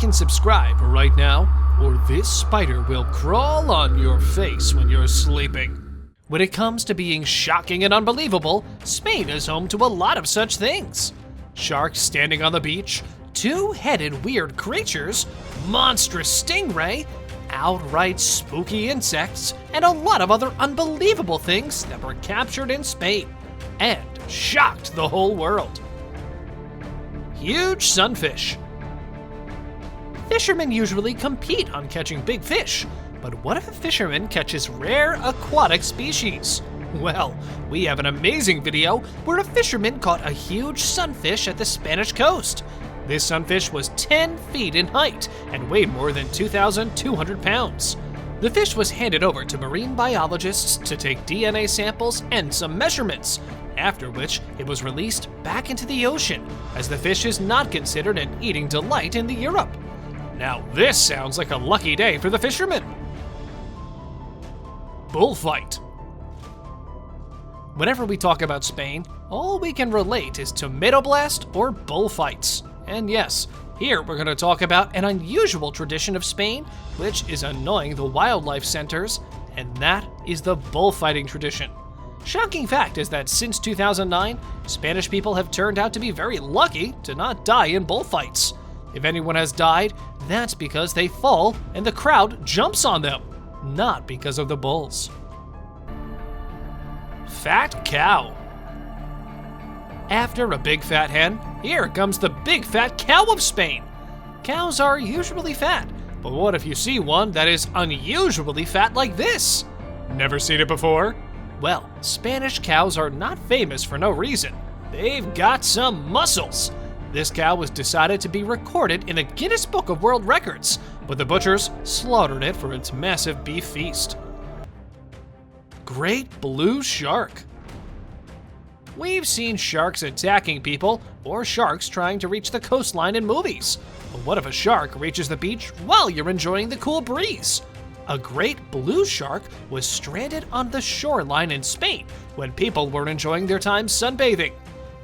like and subscribe right now, or this spider will crawl on your face when you're sleeping. When it comes to being shocking and unbelievable, Spain is home to a lot of such things. Sharks standing on the beach, two-headed weird creatures, monstrous stingray, outright spooky insects, and a lot of other unbelievable things that were captured in Spain and shocked the whole world. Huge sunfish. Fishermen usually compete on catching big fish, but what if a fisherman catches rare aquatic species? Well, we have an amazing video where a fisherman caught a huge sunfish at the Spanish coast. This sunfish was 10 feet in height and weighed more than 2,200 pounds. The fish was handed over to marine biologists to take DNA samples and some measurements, after which it was released back into the ocean, as the fish is not considered an eating delight in Europe. Now this sounds like a lucky day for the fishermen. Bullfight. Whenever we talk about Spain, all we can relate is tomato blast or bullfights. And yes, here we're going to talk about an unusual tradition of Spain, which is annoying the wildlife centers, and that is the bullfighting tradition. Shocking fact is that since 2009, Spanish people have turned out to be very lucky to not die in bullfights. If anyone has died, that's because they fall and the crowd jumps on them, not because of the bulls. Fat cow. After a big fat hen, here comes the big fat cow of Spain. Cows are usually fat, but what if you see one that is unusually fat like this? Never seen it before? Well, Spanish cows are not famous for no reason. They've got some muscles. This cow was decided to be recorded in the Guinness Book of World Records, but the butchers slaughtered it for its massive beef feast. Great blue shark. We've seen sharks attacking people or sharks trying to reach the coastline in movies. But what if a shark reaches the beach while you're enjoying the cool breeze? A great blue shark was stranded on the shoreline in Spain when people were enjoying their time sunbathing.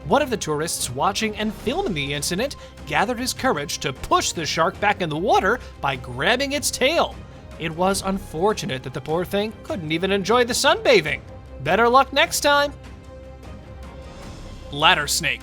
One of the tourists watching and filming the incident gathered his courage to push the shark back in the water by grabbing its tail. It was unfortunate that the poor thing couldn't even enjoy the sunbathing. Better luck next time. Ladder snake.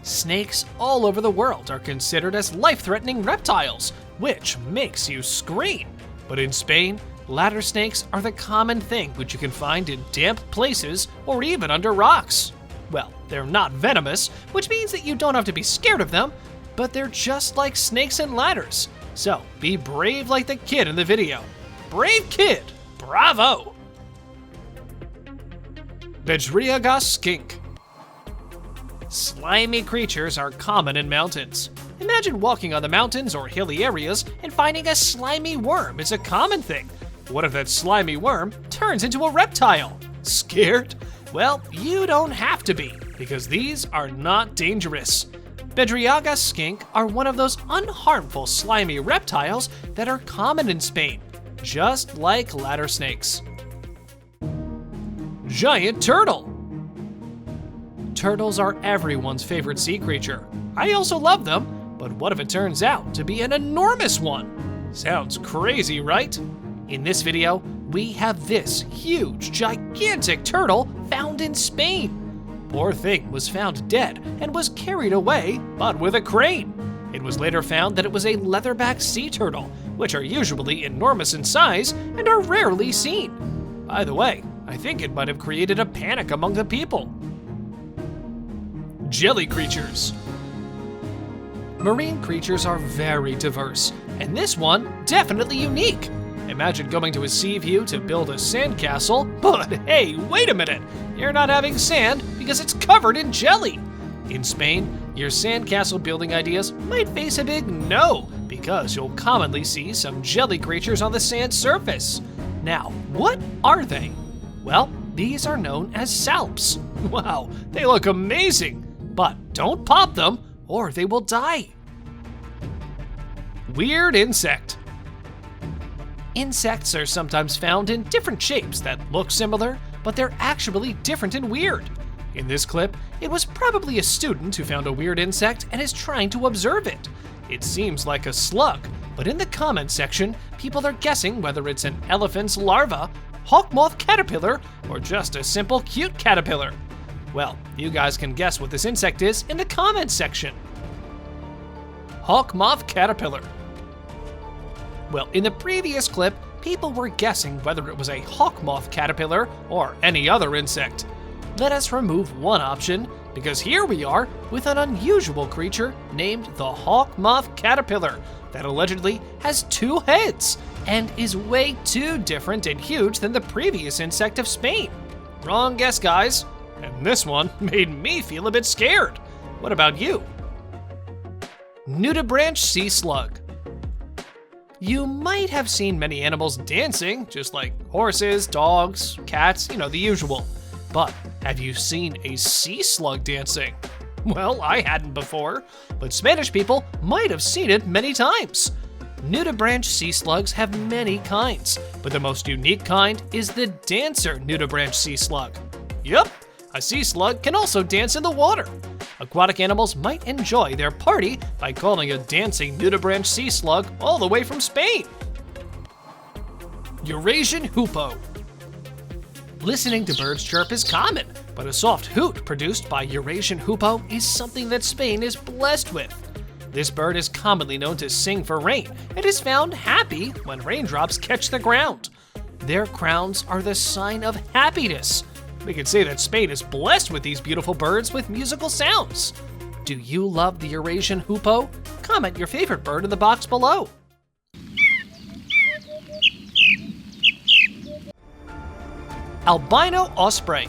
Snakes all over the world are considered as life-threatening reptiles, which makes you scream. But in Spain, ladder snakes are the common thing which you can find in damp places or even under rocks. Well, they're not venomous, which means that you don't have to be scared of them, but they're just like snakes and ladders. So be brave like the kid in the video. Brave kid, bravo! BEDRIAGAS skink. Slimy creatures are common in mountains. Imagine walking on the mountains or hilly areas and finding a slimy worm is a common thing. What if that slimy worm turns into a reptile? Scared? Well, you don't have to be, because these are not dangerous. BEDRIAGAS skink are one of those unharmful slimy reptiles that are common in Spain, just like ladder snakes. Giant turtle. Turtles are everyone's favorite sea creature. I also love them, but what if it turns out to be an enormous one? Sounds crazy, right? In this video, we have this huge, gigantic turtle found in Spain. Poor thing was found dead and was carried away, but with a crane. It was later found that it was a leatherback sea turtle, which are usually enormous in size and are rarely seen. By the way, I think it might have created a panic among the people. Jelly creatures. Marine creatures are very diverse, and this one definitely unique. Imagine going to a sea view to build a sandcastle, but hey, wait a minute, you're not having sand because it's covered in jelly. In Spain, your sandcastle building ideas might face a big no, because you'll commonly see some jelly creatures on the sand surface. Now, what are they? Well, these are known as salps. Wow, they look amazing, but don't pop them or they will die. Weird insect. Insects are sometimes found in different shapes that look similar, but they're actually different and weird. In this clip, it was probably a student who found a weird insect and is trying to observe it. It seems like a slug, but in the comment section, people are guessing whether it's an elephant's larva, hawk moth caterpillar, or just a simple cute caterpillar. Well, you guys can guess what this insect is in the comments section. Hawk moth caterpillar. Well, in the previous clip, people were guessing whether it was a hawk moth caterpillar or any other insect. Let us remove one option, because here we are with an unusual creature named the hawk moth caterpillar that allegedly has 2 heads and is way too different and huge than the previous insect of Spain. Wrong guess, guys. And this one made me feel a bit scared. What about you? Nudibranch sea slug. You might have seen many animals dancing, just like horses, dogs, cats, the usual. But have you seen a sea slug dancing? Well, I hadn't before, but Spanish people might have seen it many times. Nudibranch sea slugs have many kinds, but the most unique kind is the dancer nudibranch sea slug. Yup, a sea slug can also dance in the water. Aquatic animals might enjoy their party by calling a dancing nudibranch sea slug all the way from Spain. Eurasian hoopoe. Listening to birds chirp is common, but a soft hoot produced by Eurasian hoopoe is something that Spain is blessed with. This bird is commonly known to sing for rain and is found happy when raindrops catch the ground. Their crowns are the sign of happiness. We could say that Spain is blessed with these beautiful birds with musical sounds. Do you love the Eurasian hoopoe? Comment your favorite bird in the box below. Albino osprey.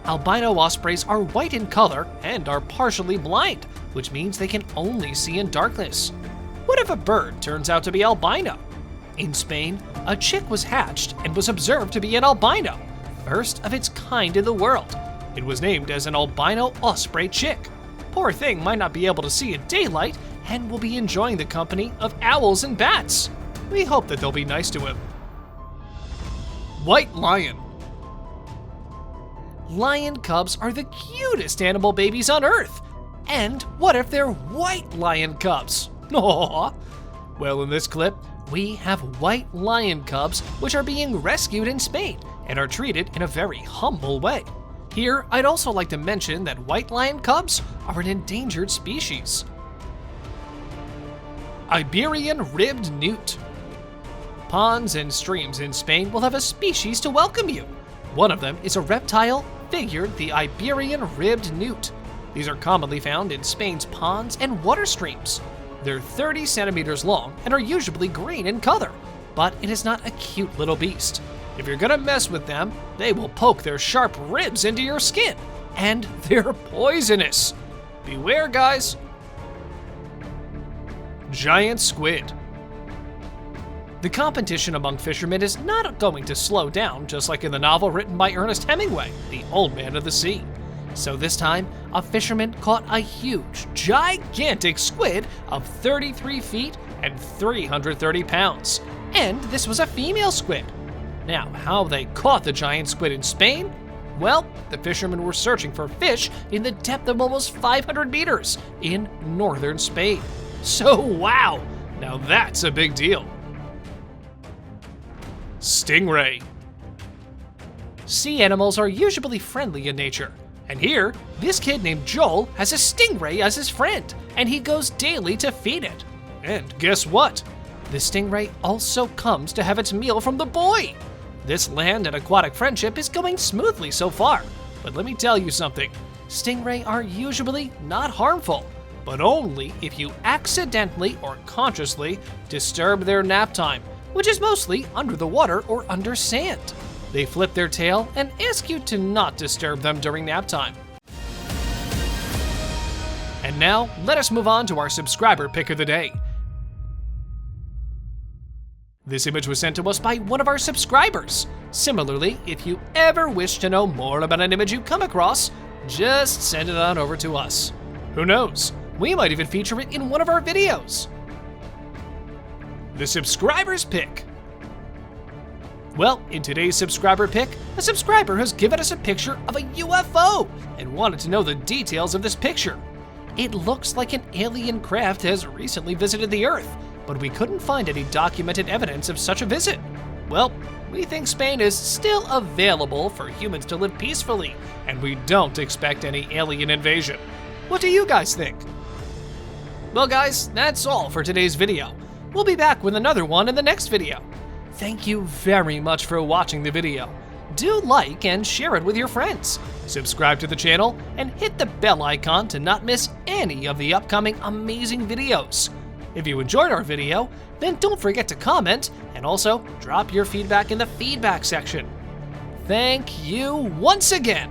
Albino ospreys are white in color and are partially blind, which means they can only see in darkness. What if a bird turns out to be albino? In Spain, a chick was hatched and was observed to be an albino, first of its kind in the world. It was named as an albino osprey chick. Poor thing might not be able to see in daylight and will be enjoying the company of owls and bats. We hope that they'll be nice to him. White lion. Lion cubs are the cutest animal babies on Earth. And what if they're white lion cubs? Aww. Well, in this clip, we have white lion cubs which are being rescued in Spain and are treated in a very humble way. Here, I'd also like to mention that white lion cubs are an endangered species. Iberian ribbed newt. Ponds and streams in Spain will have a species to welcome you. One of them is a reptile figured the Iberian ribbed newt. These are commonly found in Spain's ponds and water streams. They're 30 centimeters long and are usually green in color, but it is not a cute little beast. If you're gonna mess with them, they will poke their sharp ribs into your skin, and they're poisonous. Beware, guys. Giant squid. The competition among fishermen is not going to slow down, just like in the novel written by Ernest Hemingway, The Old Man of the Sea. So this time, a fisherman caught a huge, gigantic squid of 33 feet and 330 pounds. And this was a female squid. Now, how they caught the giant squid in Spain? Well, the fishermen were searching for fish in the depth of almost 500 meters in northern Spain. So wow, now that's a big deal. Stingray. Sea animals are usually friendly in nature. And here, this kid named Joel has a stingray as his friend, and he goes daily to feed it. And guess what? The stingray also comes to have its meal from the boy. This land and aquatic friendship is going smoothly so far. But let me tell you something, stingray are usually not harmful, but only if you accidentally or consciously disturb their nap time, which is mostly under the water or under sand. They flip their tail and ask you to not disturb them during nap time. And now, let us move on to our subscriber pick of the day. This image was sent to us by one of our subscribers. Similarly, if you ever wish to know more about an image you come across, just send it on over to us. Who knows, we might even feature it in one of our videos. The subscriber's pick. Well, in today's subscriber pick, a subscriber has given us a picture of a UFO and wanted to know the details of this picture. It looks like an alien craft has recently visited the Earth, but we couldn't find any documented evidence of such a visit. Well, we think Spain is still available for humans to live peacefully, and we don't expect any alien invasion. What do you guys think? Well guys, that's all for today's video. We'll be back with another one in the next video. Thank you very much for watching the video. Do like and share it with your friends. Subscribe to the channel and hit the bell icon to not miss any of the upcoming amazing videos. If you enjoyed our video, then don't forget to comment and also drop your feedback in the feedback section. Thank you once again.